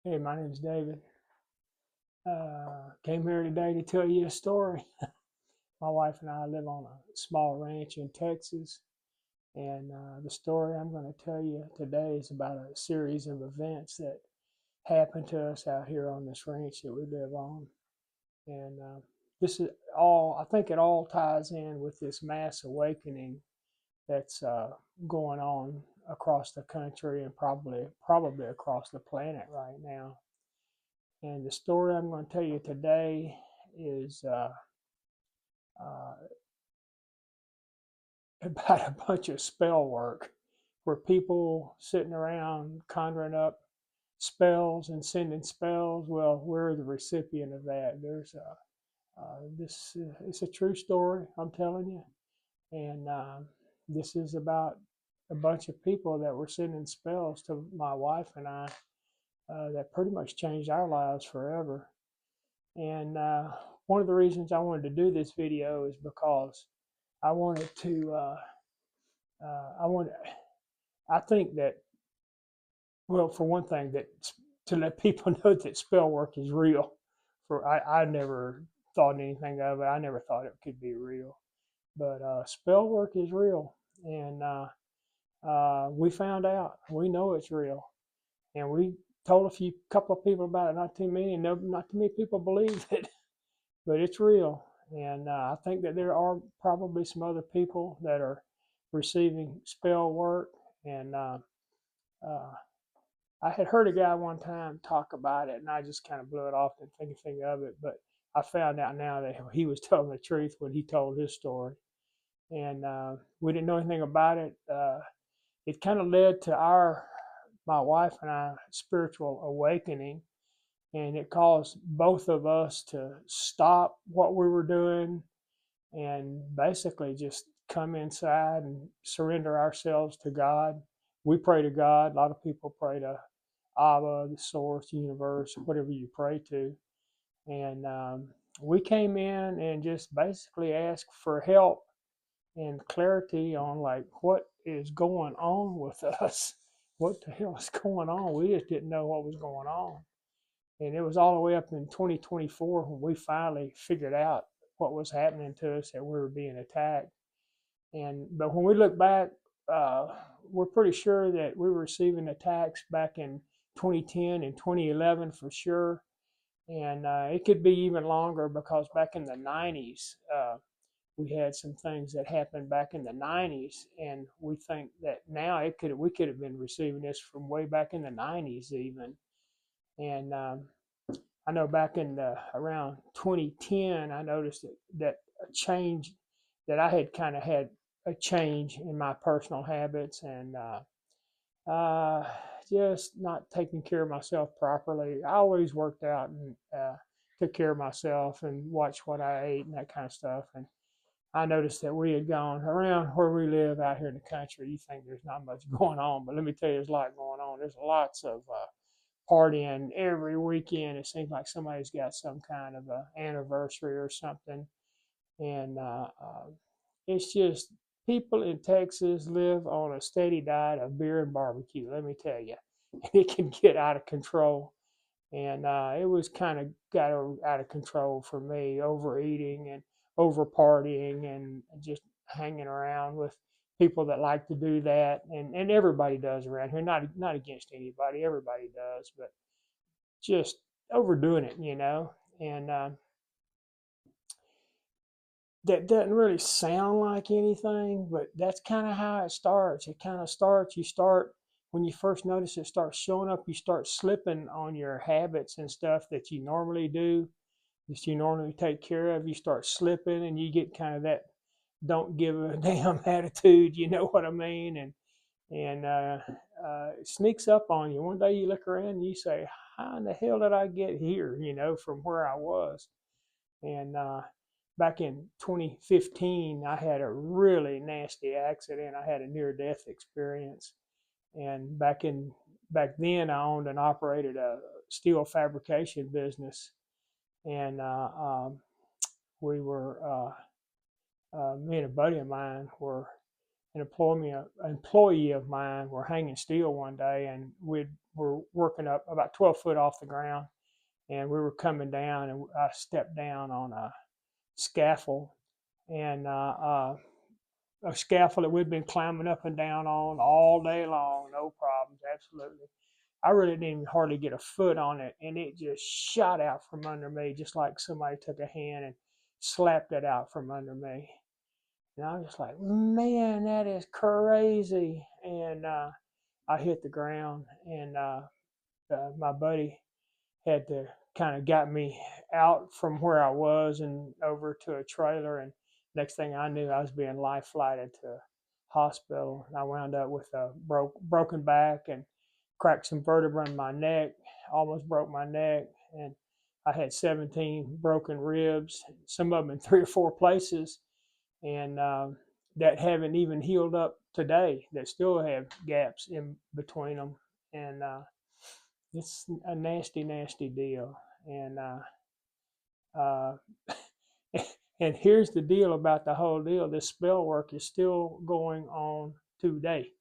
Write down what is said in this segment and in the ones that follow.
Hey, my name is David. Came here today to tell you a story. My wife and I live on a small ranch in Texas, and the story I'm going to tell you today is about a series of events that happened to us out here on this ranch that we live on. And this is all, I think it all ties in with this mass awakening that's going on across the country and probably across the planet right now. And the story I'm going to tell you today is uh, about a bunch of spell work where people sitting around conjuring up spells and sending spells. Well, we're the recipient of that. This it's a true story, I'm telling you. And this is about a bunch of people that were sending spells to my wife and I that pretty much changed our lives forever. And one of the reasons I wanted to do this video is because I wanted to, I want, I think that, well, for one thing, that to let people know that spell work is real. I never thought anything of it. I never thought it could be real, but spell work is real, and we found out. We know it's real, and we told couple of people about it. Not too many, and not too many people believe it. But it's real. And I think that there are probably some other people that are receiving spell work. And uh, I had heard a guy one time talk about it, and I just kind of blew it off and didn't think anything of it. But I found out now that he was telling the truth when he told his story. And we didn't know anything about it. It kind of led to my wife and I, spiritual awakening, and it caused both of us to stop what we were doing and basically just come inside and surrender ourselves to God. We pray to God. A lot of people pray to Abba, the source, the universe, whatever you pray to. And we came in and just basically asked for help and clarity on like what is going on with us. What the hell is going on? We just didn't know what was going on. And it was all the way up in 2024 when we finally figured out what was happening to us, that we were being attacked. But when we look back, we're pretty sure that we were receiving attacks back in 2010 and 2011 for sure. And it could be even longer because back in the 90s, we had some things that happened back in the 90s, and we think that now we could have been receiving this from way back in the 90s even. And I know back in around 2010, I noticed that a change, that I had kind of had a change in my personal habits, and uh, just not taking care of myself properly. I always worked out and took care of myself and watched what I ate and that kind of stuff. And I noticed that we had gone around where we live out here in the country. You think there's not much going on, but let me tell you, there's a lot going on. There's lots of partying every weekend. It seems like somebody's got some kind of a anniversary or something, and it's just people in Texas live on a steady diet of beer and barbecue. Let me tell you, it can get out of control, and it was kind of got out of control for me, overeating and over partying and just hanging around with people that like to do that, and everybody does around here. Not against anybody, everybody does, but just overdoing it, And that doesn't really sound like anything, but that's kind of how it starts. It kind of starts, when you first notice it starts showing up, you start slipping on your habits and stuff that you normally do, that you normally take care of. You start slipping and you get kind of that don't give a damn attitude, you know what I mean? And it sneaks up on you. One day you look around and you say, "How in the hell did I get here?" From where I was. And back in 2015, I had a really nasty accident. I had a near-death experience, and back then, I owned and operated a steel fabrication business, and we were me and a buddy of mine were an employee of mine were hanging steel one day, and were working up about 12 foot off the ground, and we were coming down, and I stepped down on a scaffold, and a scaffold that we'd been climbing up and down on all day long, no problems, absolutely. I really didn't hardly get a foot on it, and it just shot out from under me, just like somebody took a hand and slapped it out from under me. And I was just like, man, that is crazy. And I hit the ground, and my buddy had to kind of got me out from where I was and over to a trailer. And next thing I knew, I was being life flighted to a hospital. And I wound up with a broken back and cracked some vertebrae in my neck, almost broke my neck. And I had 17 broken ribs, some of them in 3 or 4 places. And that haven't even healed up today, that still have gaps in between them. And it's a nasty, nasty deal. And uh, and here's the deal about the whole deal: this spell work is still going on today.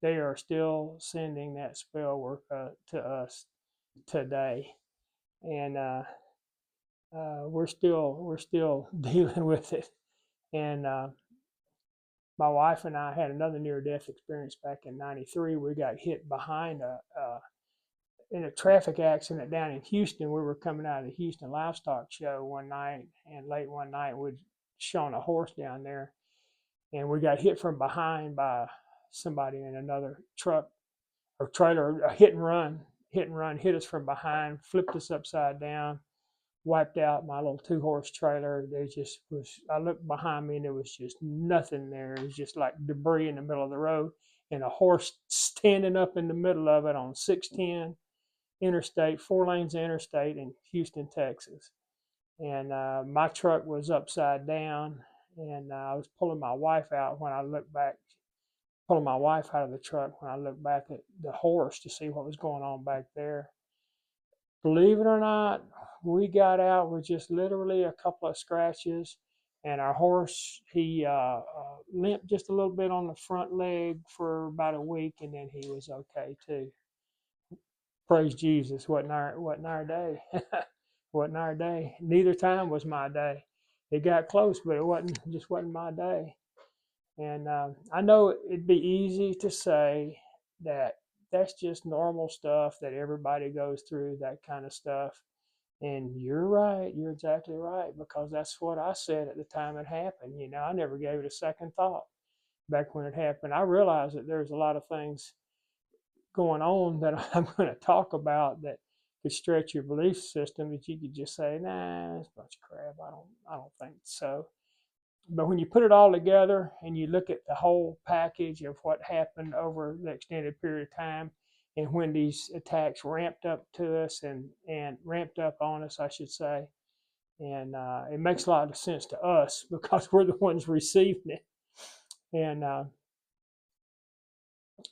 They are still sending that spell work to us today, and we're still dealing with it. And my wife and I had another near-death experience back in '93. We got hit behind in a traffic accident down in Houston. We were coming out of the Houston Livestock Show one night, and late one night we'd shown a horse down there, and we got hit from behind by somebody in another truck or trailer. A hit and run hit us from behind, flipped us upside down, wiped out my little 2-horse trailer. There just was, I looked behind me and there was just nothing there. It was just like debris in the middle of the road, and a horse standing up in the middle of it on 610 interstate, 4 lanes of interstate in Houston, Texas. And my truck was upside down, and I was pulling my wife out when I looked back, pulling my wife out of the truck when I looked back at the horse to see what was going on back there. Believe it or not, we got out with just literally a couple of scratches, and our horse, he limped just a little bit on the front leg for about a week, and then he was okay too. Praise Jesus. Wasn't our day. Wasn't our day. Neither time was my day. It got close, but it wasn't my day. And I know it'd be easy to say that that's just normal stuff that everybody goes through, that kind of stuff. And you're right. You're exactly right, because that's what I said at the time it happened. You know, I never gave it a second thought back when it happened. I realized that there's a lot of things going on that I'm going to talk about that could stretch your belief system, that you could just say, nah, it's a bunch of crap. I don't think so. But when you put it all together and you look at the whole package of what happened over the extended period of time, and when these attacks ramped up to us and ramped up on us, I should say, and it makes a lot of sense to us because we're the ones receiving it. And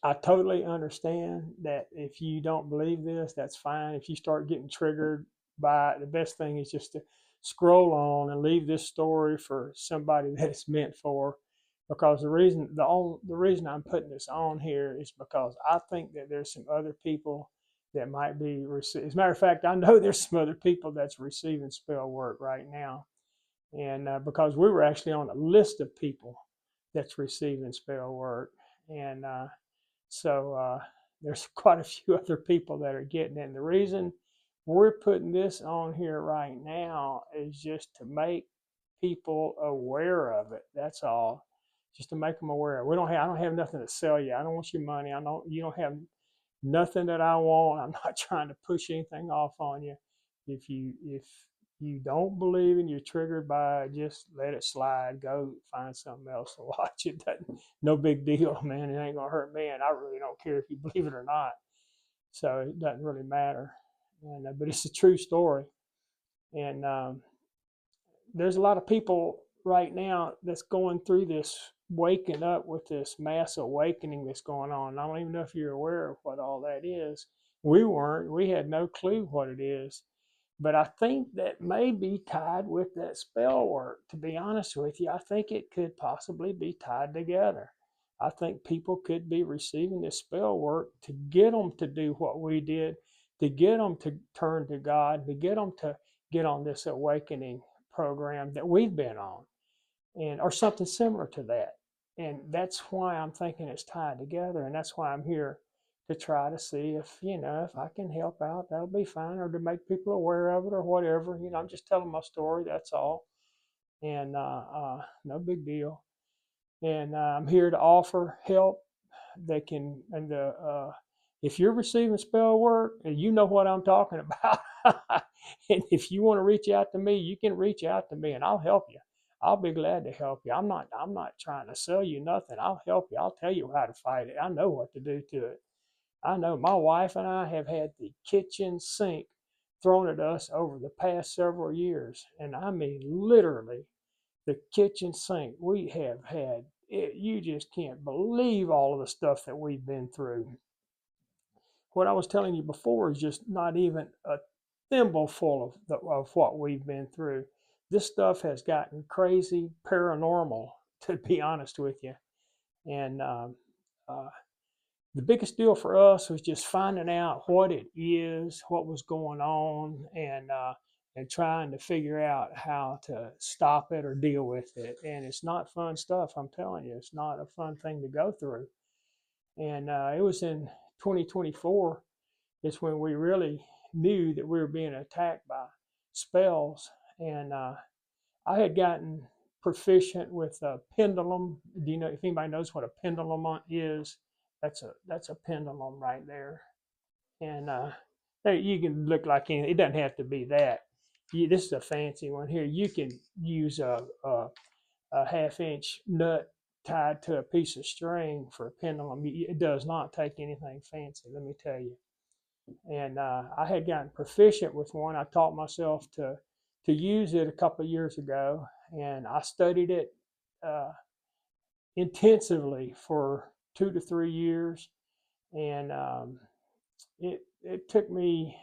I totally understand that if you don't believe this, that's fine. If you start getting triggered by it, the best thing is just to scroll on and leave this story for somebody that it's meant for. Because the reason I'm putting this on here is because I think that there's some other people that might be receiving. As a matter of fact, I know there's some other people that's receiving spell work right now, and because we were actually on a list of people that's receiving spell work, and so there's quite a few other people that are getting it. And the reason we're putting this on here right now is just to make people aware of it. That's all. Just to make them aware. I don't have nothing to sell you. I don't want your money. You don't have nothing that I want. I'm not trying to push anything off on you. If you don't believe and you're triggered by it, just let it slide. Go find something else to watch. It doesn't, no big deal, man. It ain't gonna hurt me, and I really don't care if you believe it or not. So it doesn't really matter. And but it's a true story. And there's a lot of people right now that's going through this, waking up with this mass awakening that's going on. I don't even know if you're aware of what all that is. We weren't. We had no clue what it is. But I think that may be tied with that spell work. To be honest with you, I think it could possibly be tied together. I think people could be receiving this spell work to get them to do what we did, to get them to turn to God, to get them to get on this awakening program that we've been on, and or something similar to that. And that's why I'm thinking it's tied together, and that's why I'm here to try to see if if I can help out. That'll be fine, or to make people aware of it, or whatever. I'm just telling my story. That's all, and no big deal. And I'm here to offer help. They can, and if you're receiving spell work, and you know what I'm talking about, and if you want to reach out to me, you can reach out to me, and I'll help you. I'll be glad to help you. I'm not trying to sell you nothing. I'll help you. I'll tell you how to fight it. I know what to do to it. I know my wife and I have had the kitchen sink thrown at us over the past several years, and I mean literally the kitchen sink. We have had it. You just can't believe all of the stuff that we've been through. What I was telling you before is just not even a thimbleful of what we've been through. This stuff has gotten crazy, paranormal, to be honest with you. And uh, the biggest deal for us was just finding out what it is, what was going on, and trying to figure out how to stop it or deal with it. And it's not fun stuff. I'm telling you, it's not a fun thing to go through. And it was in 2024 is when we really knew that we were being attacked by spells. And I had gotten proficient with a pendulum. Do you know if anybody knows what a pendulum is? That's a pendulum right there. And you can look like anything. It doesn't have to be that. This is a fancy one here. You can use a half-inch nut tied to a piece of string for a pendulum. It does not take anything fancy, let me tell you. And I had gotten proficient with one. I taught myself to use it a couple of years ago, and I studied it intensively for 2 to 3 years. And it took me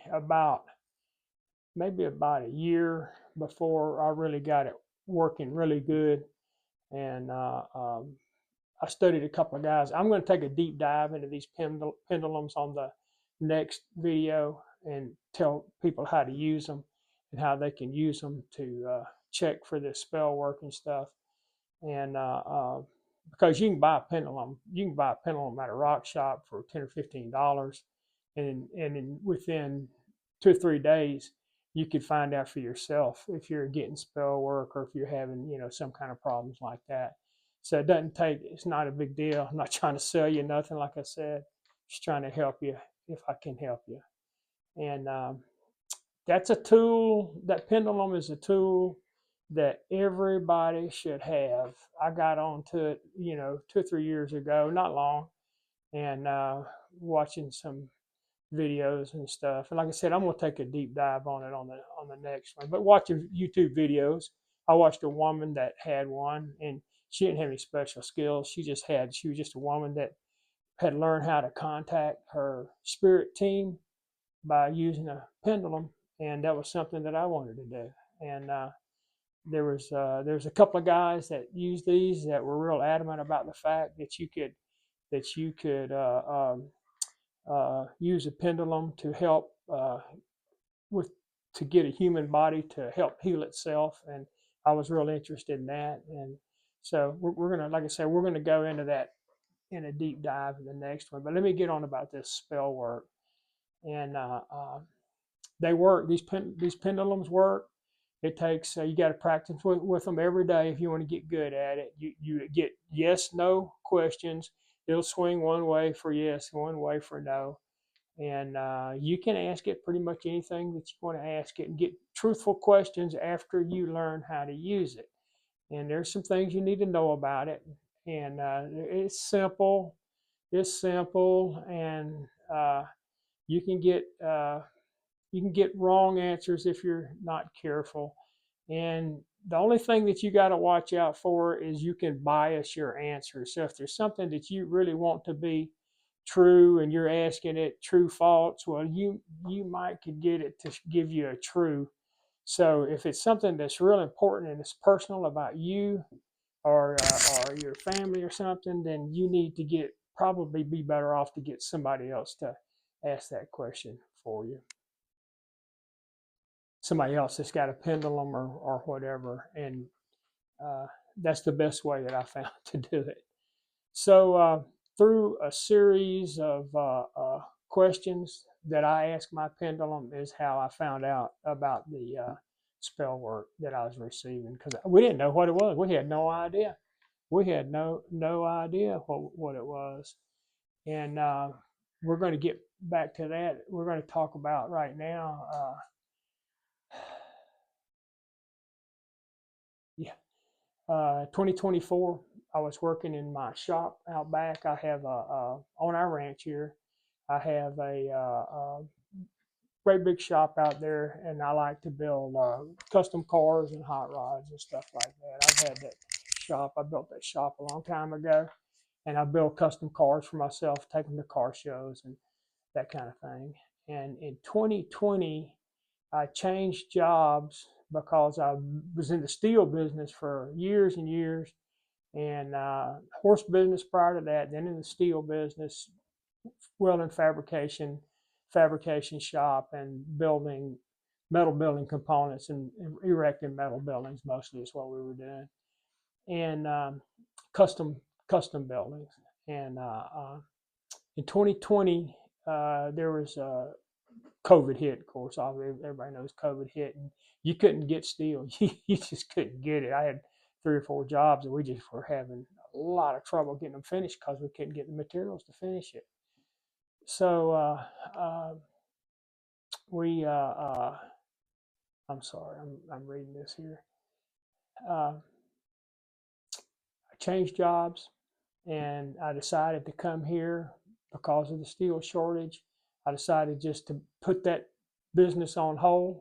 maybe about a year before I really got it working really good. And I studied a couple of guys. I'm going to take a deep dive into these pendulums on the next video and tell people how to use them and how they can use them to check for this spell work and stuff. And because you can buy a pendulum at a rock shop for $10 or $15, and within 2 or 3 days, you could find out for yourself if you're getting spell work or if you're having some kind of problems like that. So it's not a big deal. I'm not trying to sell you nothing, like I said, just trying to help you if I can help you. And that's a tool. That pendulum is a tool that everybody should have. I got onto it, 2 or 3 years ago, not long, and watching some videos and stuff. And like I said, I'm gonna take a deep dive on it on the next one. But watching YouTube videos, I watched a woman that had one, and she didn't have any special skills. She was just a woman that had learned how to contact her spirit team by using a pendulum, and that was something that I wanted to do. And there's a couple of guys that used these that were real adamant about the fact that you could use a pendulum to help to get a human body to help heal itself, and I was real interested in that. And so we're gonna, like I said, we're gonna go into that in a deep dive in the next one. But let me get on about this spell work. And they work. These pendulums work. It takes you got to practice with them every day if you want to get good at it. You get yes no questions. It'll swing one way for yes, one way for no, and you can ask it pretty much anything that you want to ask it and get truthful questions after you learn how to use it. And there's some things you need to know about it, and it's simple. It's simple, and you can get wrong answers if you're not careful. And the only thing that you got to watch out for is you can bias your answers. So if there's something that you really want to be true and you're asking it true false, well, you might could get it to give you a true. So if it's something that's real important and it's personal about you, or your family or something, then you need to probably be better off to get somebody else to ask that question for you. Somebody else that's got a pendulum or whatever, and uh, that's the best way that I found to do it. So through a series of questions that I asked my pendulum is how I found out about the spell work that I was receiving, because we didn't know what it was. We had no idea. We had no idea what it was, and we're going to get back to that. We're going to talk about right now. Yeah, 2024. I was working in my shop out back. I have on our ranch here. I have a great big shop out there, and I like to build custom cars and hot rods and stuff like that. I've had that shop. I built that shop a long time ago, and I built custom cars for myself, take them to car shows and that kind of thing. And in 2020, I changed jobs because I was in the steel business for years and years, and horse business prior to that, then in the steel business, welding fabrication shop, and building metal building components and erecting metal buildings mostly is what we were doing, and custom buildings. And in 2020, there was COVID hit. Of course, everybody knows COVID hit, and you couldn't get steel. You just couldn't get it. I had 3 or 4 jobs, and we just were having a lot of trouble getting them finished because we couldn't get the materials to finish it. So I'm sorry, I'm reading this here. I changed jobs, and I decided to come here because of the steel shortage. I decided just to put that business on hold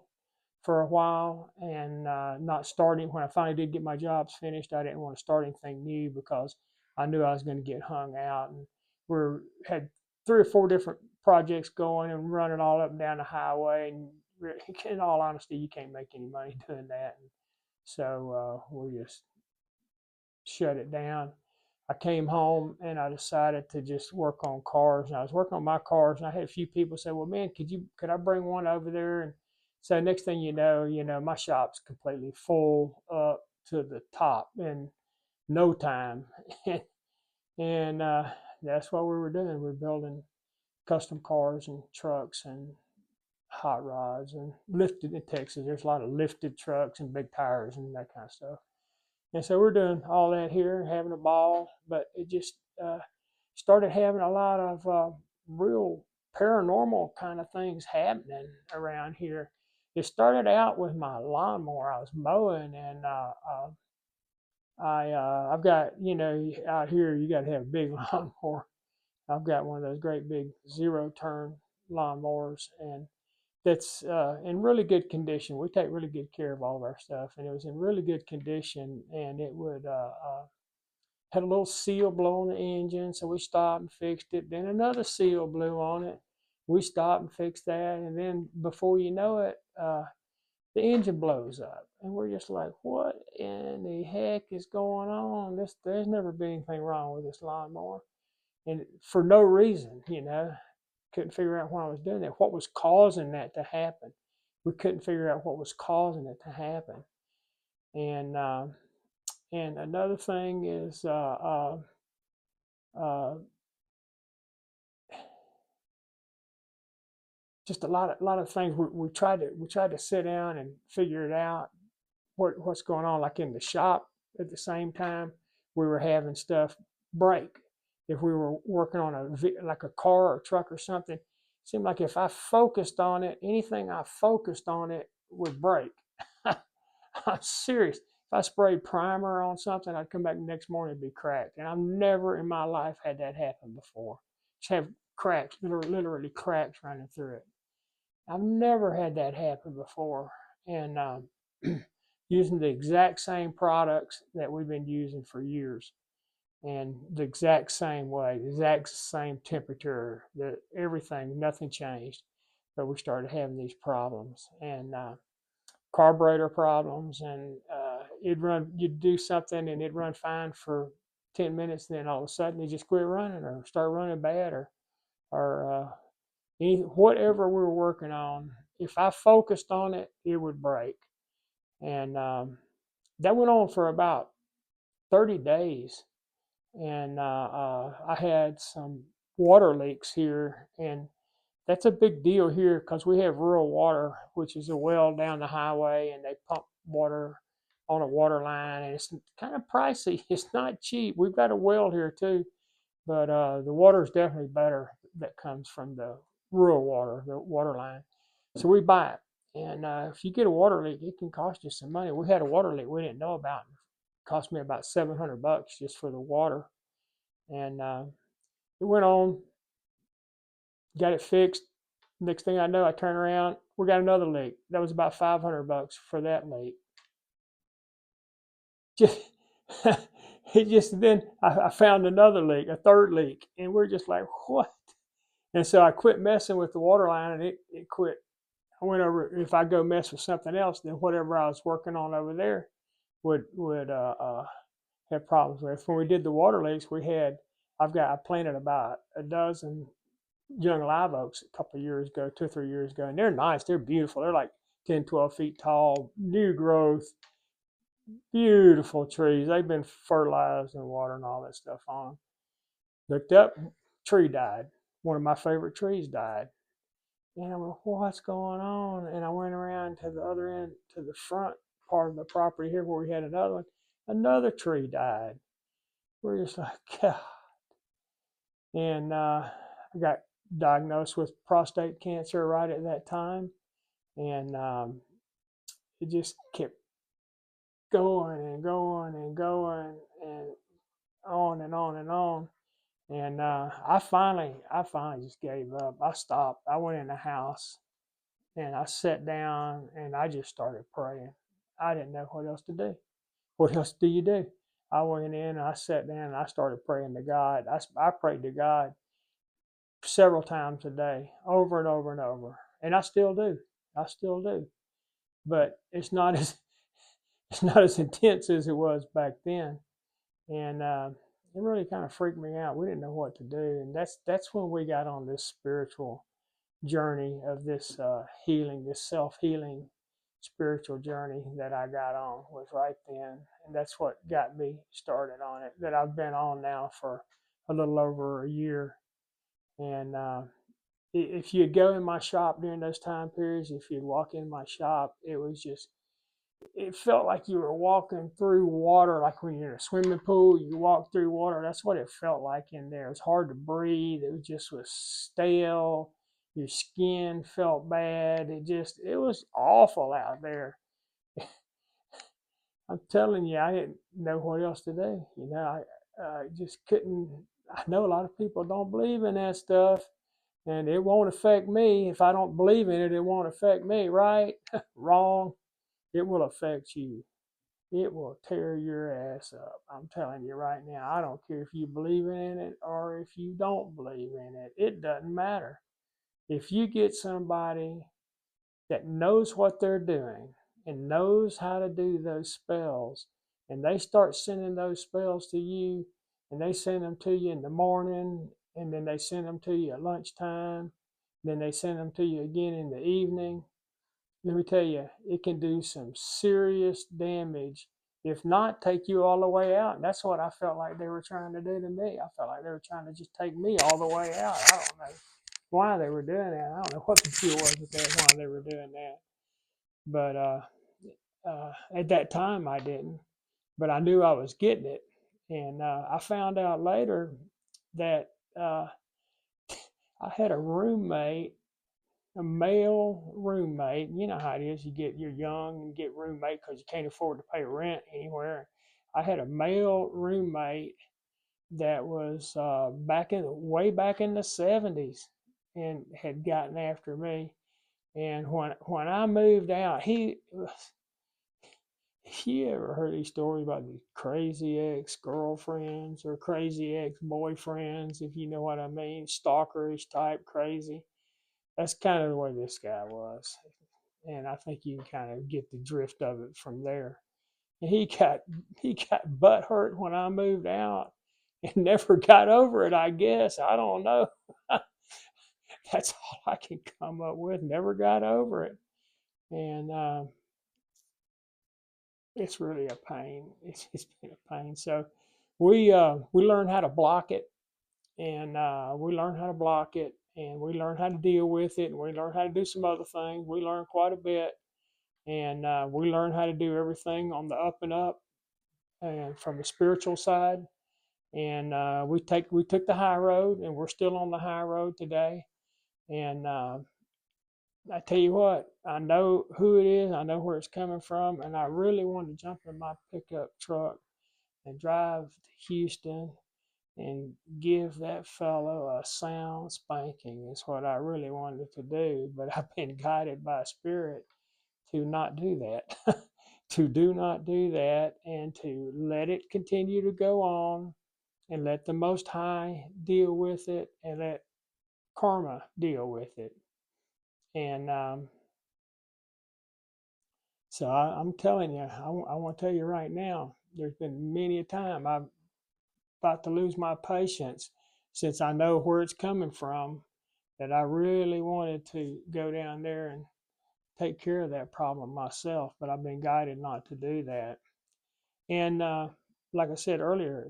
for a while, and not starting. When I finally did get my jobs finished, I didn't want to start anything new because I knew I was going to get hung out. And we had 3 or 4 different projects going and running all up and down the highway. And in all honesty, you can't make any money doing that. And so we just shut it down. I came home and I decided to just work on cars. And I was working on my cars, and I had a few people say, "Well, man, could I bring one over there?" And so next thing you know, my shop's completely full up to the top in no time, and that's what we were doing. We're building custom cars and trucks and hot rods and lifted in Texas. There's a lot of lifted trucks and big tires and that kind of stuff. And so we're doing all that here, having a ball, but it just started having a lot of real paranormal kind of things happening around here. It started out with my lawnmower. I was mowing, and I've got, out here you got to have a big lawnmower. I've got one of those great big 0-turn lawnmowers, and that's in really good condition. We take really good care of all of our stuff, and it was in really good condition, and it would had a little seal blow on the engine, so we stopped and fixed it. Then another seal blew on it. We stopped and fixed that, and then before you know it, the engine blows up, and we're just like, "What in the heck is going on? There's never been anything wrong with this lawnmower," and for no reason, couldn't figure out why I was doing that. What was causing that to happen? We couldn't figure out what was causing it to happen. And another thing is just a lot of things. We tried to sit down and figure it out. What's going on? Like in the shop, at the same time, we were having stuff break. If we were working on like a car or truck or something, it seemed like if I focused on it, anything I focused on it would break. I'm serious. If I sprayed primer on something, I'd come back the next morning and be cracked. And I've never in my life had that happen before. Just have cracks, literally cracks running through it. I've never had that happen before. And using the exact same products that we've been using for years, and the exact same way, the exact same temperature, everything, nothing changed. But we started having these problems, and carburetor problems, and you'd do something and it'd run fine for 10 minutes, and then all of a sudden it just quit running or start running bad, or whatever we were working on. If I focused on it, it would break. And that went on for about 30 days. And I had some water leaks here, and that's a big deal here because we have rural water, which is a well down the highway, and they pump water on a water line, and it's kind of pricey. It's not cheap. We've got a well here too, but the water is definitely better that comes from the rural water, the water line. So we buy it, and if you get a water leak, it can cost you some money. We had a water leak we didn't know about. It cost me about $700 just for the water, and it went on, got it fixed. Next thing I know, I turn around, we got another leak. That was about $500 for that leak. Just, it just then I found another leak, a third leak, and we're just like, what? And so I quit messing with the water line, and it quit. I went over. If I go mess with something else, then whatever I was working on over there would have problems with. When we did the water leaks, I planted about a dozen young live oaks a couple of years ago, 2 or 3 years ago, and they're nice. They're beautiful. They're like 10, 12 feet tall, new growth, beautiful trees. They've been fertilized and water and all that stuff on them. Looked up, tree died. One of my favorite trees died. And I'm like, what's going on? And I went around to the other end, to the front part of the property here where we had another one. Another tree died. We're just like, God. And I got diagnosed with prostate cancer right at that time. And it just kept going and going and going and on and on and on. And I finally just gave up. I stopped. I went in the house and I sat down and I just started praying. I didn't know what else to do. What else do you do? I went in and I sat down and I started praying to God. I prayed to God several times a day, over and over and over. And I still do. I still do. But it's not as intense as it was back then. And it really kind of freaked me out. We didn't know what to do. And that's when we got on this spiritual journey of this healing, this self-healing spiritual journey that I got on was right then. And that's what got me started on it, that I've been on now for a little over a year. And if you'd go in my shop during those time periods, if you'd walk in my shop, it felt like you were walking through water, like when you're in a swimming pool, you walk through water. That's what it felt like in there. It was hard to breathe. It was stale. Your skin felt bad. It was awful out there. I'm telling you, I didn't know what else to do. I just couldn't. I know a lot of people don't believe in that stuff, and it won't affect me. If I don't believe in it, it won't affect me, right? Wrong. It will affect you. It will tear your ass up. I'm telling you right now. I don't care if you believe in it or if you don't believe in it. It doesn't matter. If you get somebody that knows what they're doing and knows how to do those spells, and they start sending those spells to you, and they send them to you in the morning, and then they send them to you at lunchtime, then they send them to you again in the evening, let me tell you, it can do some serious damage. If not, take you all the way out. And that's what I felt like they were trying to do to me. I felt like they were trying to just take me all the way out. I don't know why they were doing that. I don't know what the deal was with that, why they were doing that. But at that time, I didn't. But I knew I was getting it. And I found out later that I had a roommate, a male roommate. You know how it is. You're young and get roommate because you can't afford to pay rent anywhere. I had a male roommate that was way back in the 70s and had gotten after me. And when I moved out, you ever heard these stories about these crazy ex-girlfriends or crazy ex-boyfriends, if you know what I mean, stalkerish type crazy? That's kind of the way this guy was. And I think you can kind of get the drift of it from there. and he got butt hurt when I moved out, and never got over it. I guess I don't know. That's all I can come up with. Never got over it, and it's really a pain. It's been a pain. So we learned how to block it, and we learned how to block it, and we learned how to deal with it, and we learned how to do some other things. We learned quite a bit, and we learned how to do everything on the up and up, and from the spiritual side. And we took the high road, and we're still on the high road today. And I tell you what, I know who it is, I know where it's coming from, and I really want to jump in my pickup truck and drive to Houston and give that fellow a sound spanking. Is what I really wanted to do, but I've been guided by Spirit to not do that, to do not do that, and to let it continue to go on, and let the Most High deal with it, and let karma deal with it. And so I'm telling you, I want to tell you right now, there's been many a time I'm about to lose my patience, since I know where it's coming from, that I really wanted to go down there and take care of that problem myself, but I've been guided not to do that. And like I said earlier,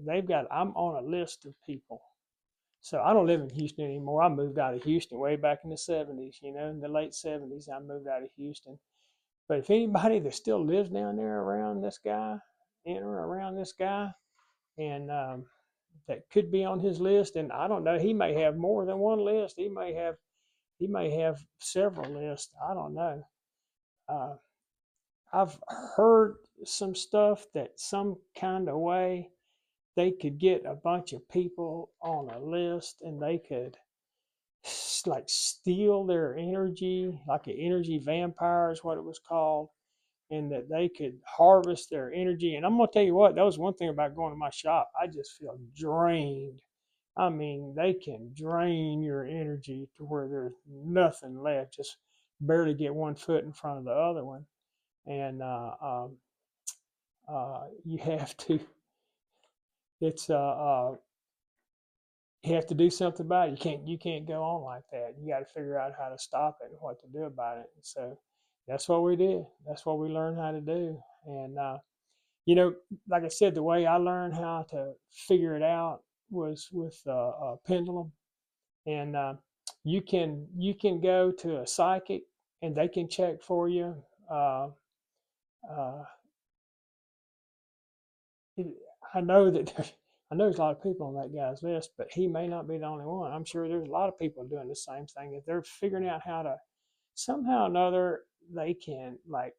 I'm on a list of people. So I don't live in Houston anymore. I moved out of Houston way back in the 70s, in the late 70s, I moved out of Houston. But if anybody that still lives down there around this guy, in or around this guy, and that could be on his list, and I don't know, he may have more than one list. He may have several lists. I don't know. Uh, I've heard some stuff that some kind of way they could get a bunch of people on a list, and they could like steal their energy, like an energy vampire is what it was called, and that they could harvest their energy. And I'm gonna tell you what, that was one thing about going to my shop. I just feel drained. I mean, they can drain your energy to where there's nothing left, just barely get one foot in front of the other one. And you have to, it's you have to do something about it. You can't go on like that. You got to figure out how to stop it and what to do about it. And so that's what we did. That's what we learned how to do. And like I said, the way I learned how to figure it out was with a pendulum. And you can go to a psychic, and they can check for you. Uh, uh, I know that I know there's a lot of people on that guy's list, but he may not be the only one. I'm sure there's a lot of people doing the same thing. If they're figuring out how to somehow or another, they can like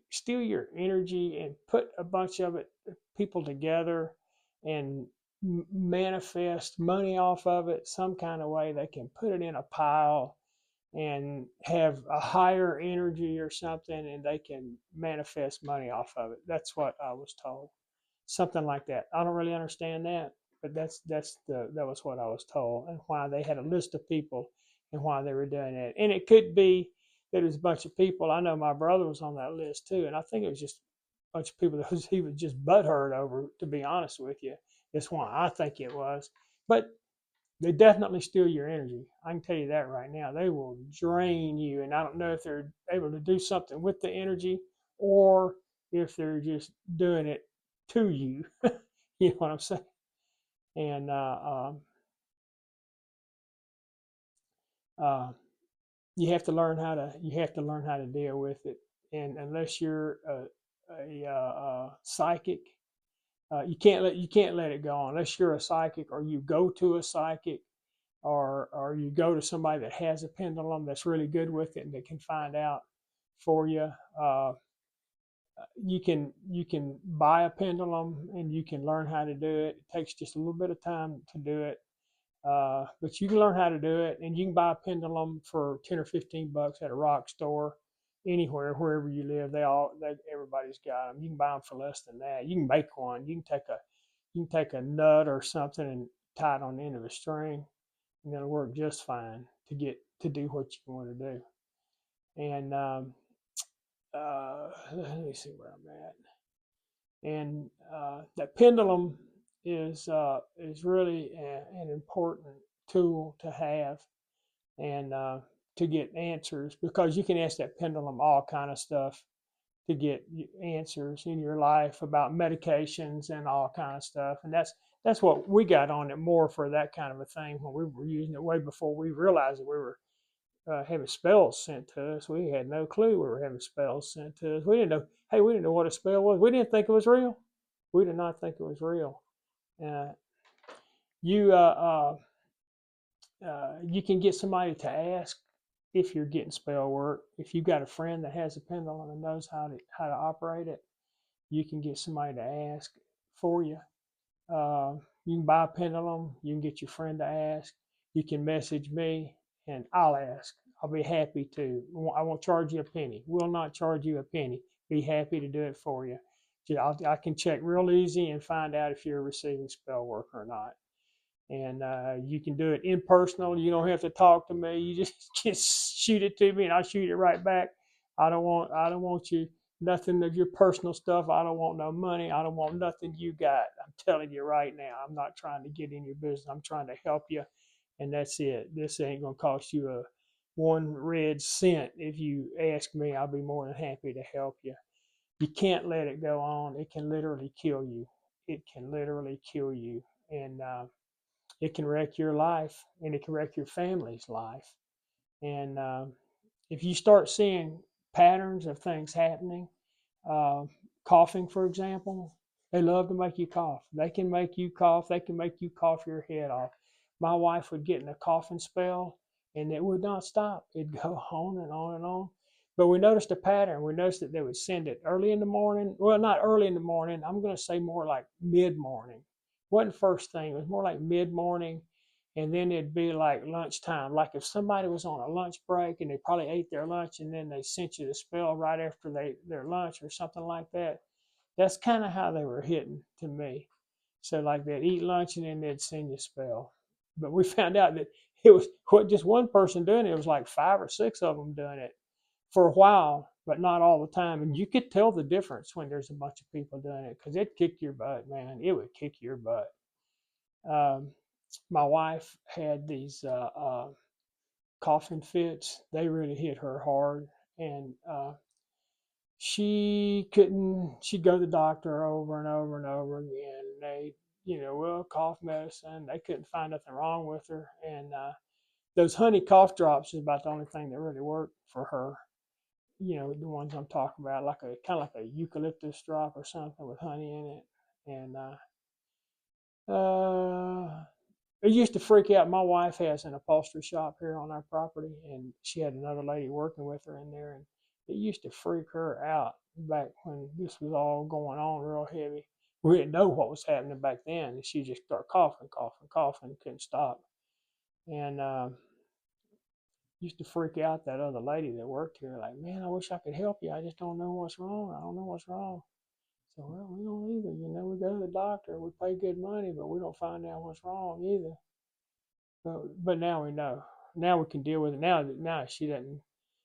steal your energy and put a bunch of it people together and manifest money off of it some kind of way. They can put it in a pile and have a higher energy or something, and they can manifest money off of it. That's what I was told, something like that. I don't really understand that, but that was what I was told, and why they had a list of people and why they were doing that. And it could be that it was a bunch of people. I know my brother was on that list too, and I think it was just a bunch of people that he was just butthurt over. To be honest with you, that's why I think it was. But they definitely steal your energy. I can tell you that right now. They will drain you, and I don't know if they're able to do something with the energy, or if they're just doing it to you. You know what I'm saying? And uh, you have to learn how to deal with it. And unless you're a psychic, you can't let it go on unless you're a psychic, or you go to a psychic, or you go to somebody that has a pendulum that's really good with it and that can find out for you. You can buy a pendulum, and you can learn how to do it. It takes just a little bit of time to do it, but you can learn how to do it, and you can buy a pendulum for $10 or $15 at a rock store, anywhere, wherever you live. Everybody's got them. You can buy them for less than that. You can make one. You can take a nut or something and tie it on the end of a string, and it'll work just fine to do what you want to do. And let me see where I'm at. And that pendulum is really an important tool to have, and to get answers, because you can ask that pendulum all kind of stuff to get answers in your life about medications and all kind of stuff. And that's what we got on it more for, that kind of a thing, when we were using it way before we realized that we were having spells sent to us. We had no clue we were having spells sent to us. We didn't know. Hey, we didn't know what a spell was. We didn't think it was real. We did not think it was real. Uh, you you can get somebody to ask if you're getting spell work. If you've got a friend that has a pendulum and knows how to operate it, you can get somebody to ask for you. You can buy a pendulum. You can get your friend to ask. You can message me and I'll ask. I'll be happy to. I won't charge you a penny. Will not charge you a penny. Be happy to do it for you. I can check real easy and find out if you're receiving spell work or not. And you can do it impersonal. You don't have to talk to me. You just shoot it to me, and I shoot it right back. I don't want you nothing of your personal stuff. I don't want no money. I don't want nothing you got. I'm telling you right now. I'm not trying to get in your business. I'm trying to help you, and that's it. This ain't gonna cost you a one red cent. If you ask me, I'll be more than happy to help you. You can't let it go on. It can literally kill you. It can literally kill you, and it can wreck your life, and it can wreck your family's life. And if you start seeing patterns of things happening, uh, coughing, for example, they love to make you cough. They can make you cough. They can make you cough your head off. My wife would get in a coughing spell, and it would not stop. It'd go on and on and on. But we noticed a pattern. We noticed that they would send it early in the morning. Well, not early in the morning. I'm going to say more like mid morning. Wasn't first thing. It was more like mid morning, and then it'd be like lunchtime. Like if somebody was on a lunch break and they probably ate their lunch, and then they sent you the spell right after their lunch or something like that. That's kind of how they were hitting to me. So like they'd eat lunch and then they'd send you a spell. But we found out that it was just one person doing it. It was like 5 or 6 of them doing it for a while, but not all the time. And you could tell the difference when there's a bunch of people doing it, because it'd kick your butt, man. It would kick your butt. Um, my wife had these coughing fits. They really hit her hard, and she couldn't. She'd go to the doctor over and over and over again. And they, well, cough medicine. They couldn't find nothing wrong with her, and those honey cough drops is about the only thing that really worked for her. The ones I'm talking about, like a kind of like a eucalyptus drop or something with honey in it, and it used to freak out. My wife has an upholstery shop here on our property, and she had another lady working with her in there, and it used to freak her out back when this was all going on real heavy. We didn't know what was happening back then, and she just started coughing, coughing, coughing, couldn't stop, and used to freak out that other lady that worked here. Like, man, I wish I could help you. I just don't know what's wrong. I don't know what's wrong. So, well, we don't either. We go to the doctor, we pay good money, but we don't find out what's wrong either. But now we know. Now we can deal with it. Now she doesn't.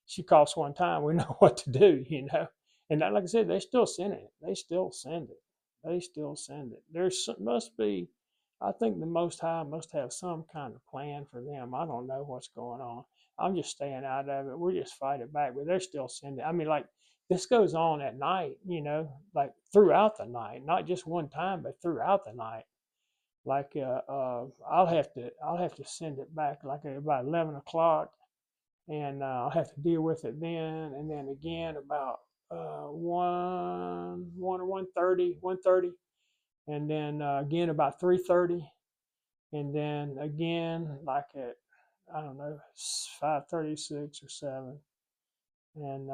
She coughs one time, we know what to do. And like I said, they still send it. They still send it. They still send it. Must be. I think the Most High must have some kind of plan for them. I don't know what's going on. I'm just staying out of it. We just fight it back, but they're still sending. I mean, like this goes on at night. Like throughout the night, not just one time, but throughout the night. Like I'll have to send it back like at about 11 o'clock, and I'll have to deal with it then, and then again about 1:30, and then again about 3:30, and then again like at, I don't know, 5:36 or 7, and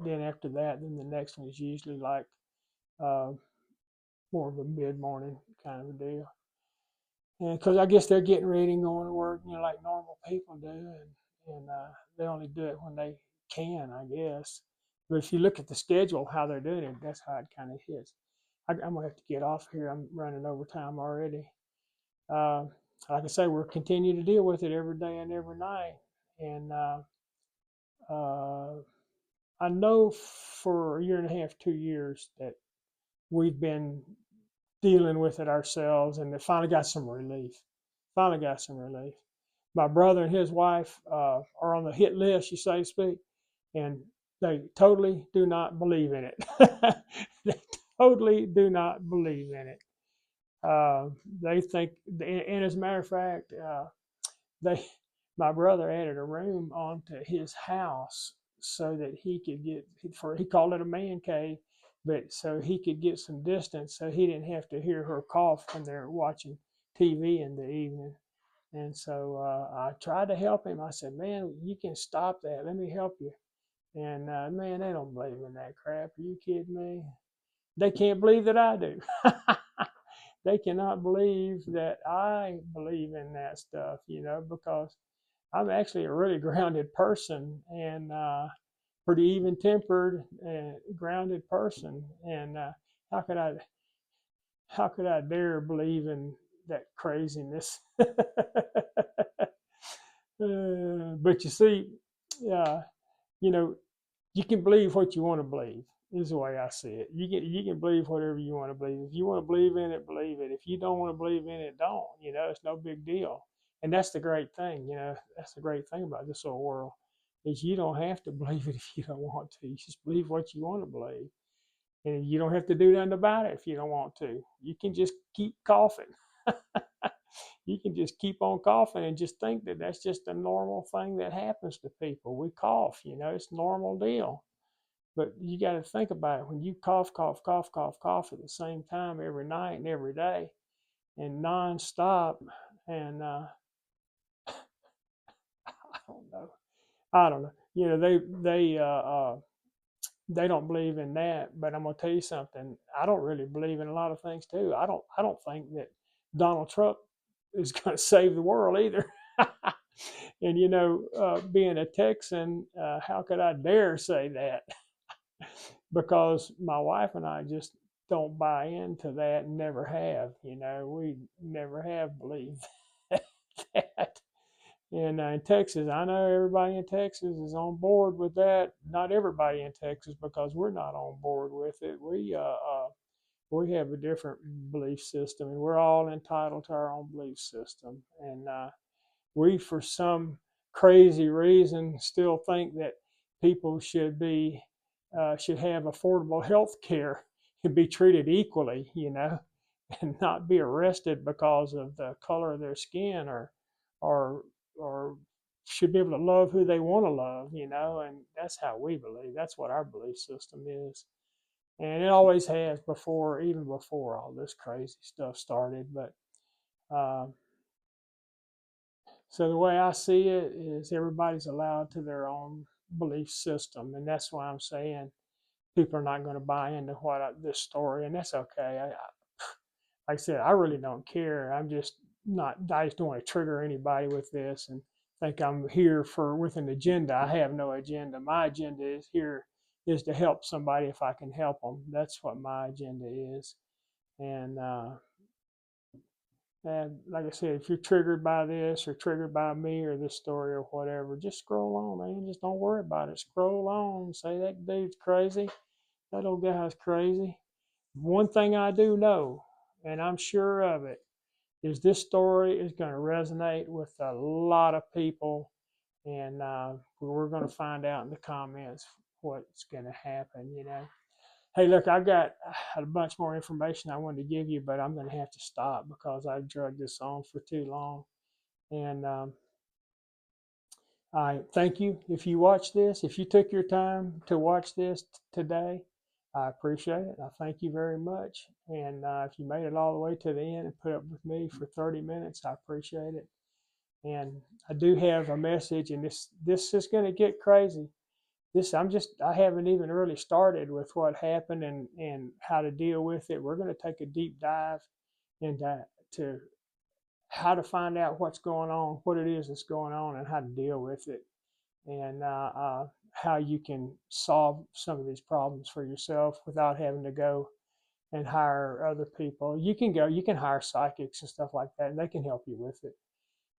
then after that, then the next one is usually like uh, more of a mid morning kind of a deal. And because I guess they're getting ready and going to work, like normal people do, and they only do it when they can, I guess. But if you look at the schedule, how they're doing it, that's how it kind of hits. I'm gonna have to get off here. I'm running over time already. Uh, like I say, we're continuing to deal with it every day and every night, and uh, I know for a year and a half, 2 years that we've been dealing with it ourselves, and it finally got some relief. Finally got some relief. My brother and his wife are on the hit list, you say to speak, and they totally do not believe in it. They totally do not believe in it. They think, and as a matter of fact, they, my brother added a room onto his house so that he could get, he called it a man cave, but so he could get some distance so he didn't have to hear her cough when they're watching TV in the evening. And so I tried to help him. I said, man, you can stop that. Let me help you. And man, they don't believe in that crap. Are you kidding me? They can't believe that I do. They cannot believe that I believe in that stuff, because I'm actually a really grounded person and pretty even tempered and grounded person. And how could I how could I dare believe in that craziness? But you see, uh, you know, you can believe what you want to believe. Is the way I see it. You can believe whatever you want to believe. If you want to believe in it, believe it. If you don't want to believe in it, don't. It's no big deal. And that's the great thing. That's the great thing about this old world is you don't have to believe it if you don't want to. You just believe what you want to believe, and you don't have to do nothing about it if you don't want to. You can just keep coughing. You can just keep on coughing and just think that that's just a normal thing that happens to people. We cough, it's a normal deal. But you got to think about it. When you cough, cough, cough, cough, cough at the same time every night and every day and nonstop, and I don't know. I don't know. They don't believe in that. But I'm gonna tell you something. I don't really believe in a lot of things too. I don't think that Donald Trump is going to save the world either. And being a Texan, how could I dare say that? Because my wife and I just don't buy into that and never have. We never have believed that. And in Texas, I know everybody in Texas is on board with that. Not everybody in Texas, because we're not on board with it. We have a different belief system, and we're all entitled to our own belief system. And we, for some crazy reason, still think that people should have affordable health care and be treated equally, and not be arrested because of the color of their skin, or should be able to love who they want to love, and that's how we believe. That's what our belief system is. And it always has even before all this crazy stuff started. But so the way I see it is everybody's allowed to their own belief system. And that's why I'm saying people are not going to buy into this story. And that's okay. Like I said, I really don't care. I just don't want to trigger anybody with this and think I'm here with an agenda. I have no agenda. My agenda is to help somebody if I can help them. That's what my agenda is. And like I said, if you're triggered by this or triggered by me or this story or whatever, just scroll on, man. Just don't worry about it. Scroll on. Say that dude's crazy. That old guy's crazy. One thing I do know, and I'm sure of it, is this story is going to resonate with a lot of people. And we're going to find out in the comments what's going to happen, Hey, look, I've got a bunch more information I wanted to give you, but I'm going to have to stop because I've dragged this on for too long. And I thank you if you watch this. If you took your time to watch this today, I appreciate it. I thank you very much. And if you made it all the way to the end and put up with me for 30 minutes, I appreciate it. And I do have a message, and this is going to get crazy. I haven't even really started with what happened and how to deal with it. We're going to take a deep dive into how to find out what's going on, what it is that's going on, and how to deal with it, and how you can solve some of these problems for yourself without having to go and hire other people. You can hire psychics and stuff like that, and they can help you with it.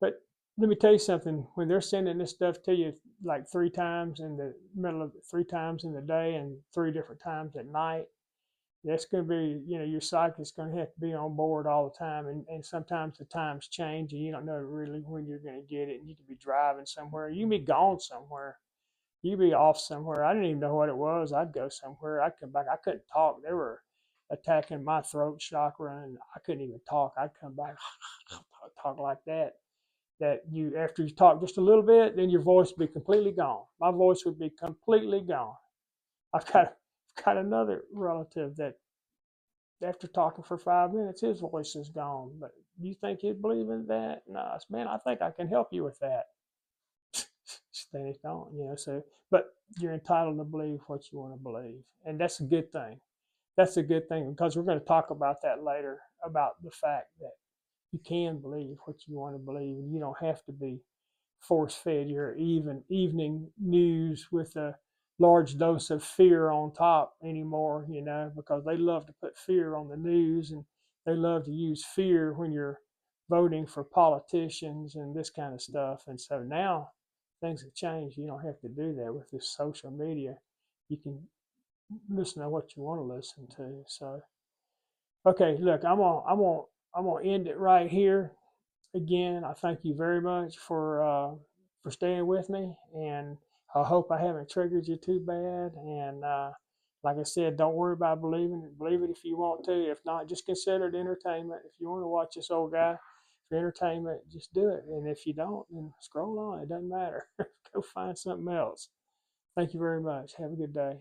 But let me tell you something. When they're sending this stuff to you like 3 times in the middle of 3 times in the day and 3 different times at night, that's going to be, your psyche is going to have to be on board all the time. And sometimes the times change and you don't know really when you're going to get it. And you can be driving somewhere. You can be gone somewhere. You can be off somewhere. I didn't even know what it was. I'd go somewhere. I'd come back. I couldn't talk. They were attacking my throat chakra and I couldn't even talk. I'd come back, talk like that. That you, after you talk just a little bit, then your voice would be completely gone. My voice would be completely gone. I've got another relative that after talking for 5 minutes, his voice is gone. But you think he'd believe in that? No, man, I think I can help you with that. They don't, So, but you're entitled to believe what you want to believe, and that's a good thing. That's a good thing because we're going to talk about that later about the fact that you can believe what you want to believe, and you don't have to be force fed your evening news with a large dose of fear on top anymore, because they love to put fear on the news and they love to use fear when you're voting for politicians and this kind of stuff. And so now things have changed. You don't have to do that with this social media. You can listen to what you want to listen to. So, okay, look, I'm gonna end it right here. Again, I thank you very much for staying with me, and I hope I haven't triggered you too bad. And like I said, don't worry about believing it. Believe it if you want to. If not, just consider it entertainment. If you want to watch this old guy for entertainment, just do it. And if you don't, then scroll on. It doesn't matter. Go find something else. Thank you very much. Have a good day.